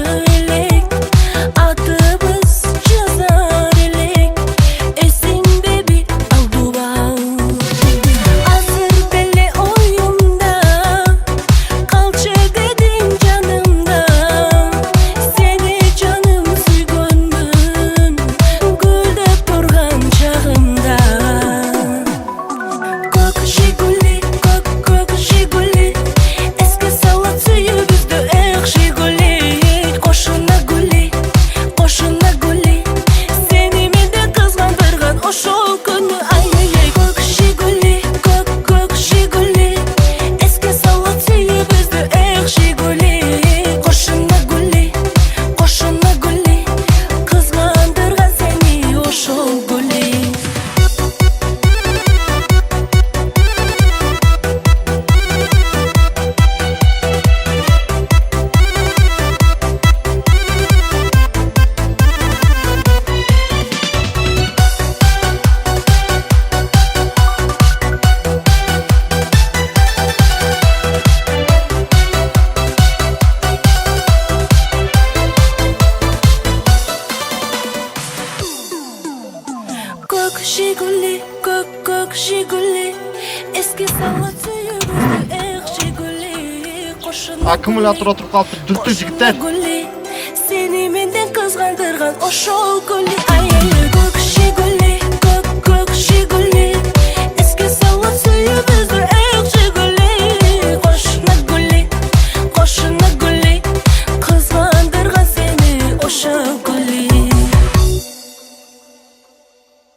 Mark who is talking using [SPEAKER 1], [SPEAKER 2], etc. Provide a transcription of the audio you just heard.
[SPEAKER 1] элек, атыбыз жазар элек, эсиңде бир алдубал. Азыр деле оюмда, калчы дедиң жанымда, сени жаным сүйгөнмүн, гүлдөп турган чагымда. Көк Жигули, көк Жигули, эске салат сүйүүбүздү, эх Жигули. Кошуна гули, сени менде кызгандырган ошол күнү, ай-яй-яй. Көк Жигули, көк Жигули, эске салат сүйүүбүздү, эх Жигули. Кошуна гули, кызгандырган сени ошол гули. Көк Жигули, эске салат сүйүүбүздү, эх Жигули.
[SPEAKER 2] Аккумулятор отуруп калыптыр, дүртү жигиттер.
[SPEAKER 1] Сени менден кызгандырган ошол гули.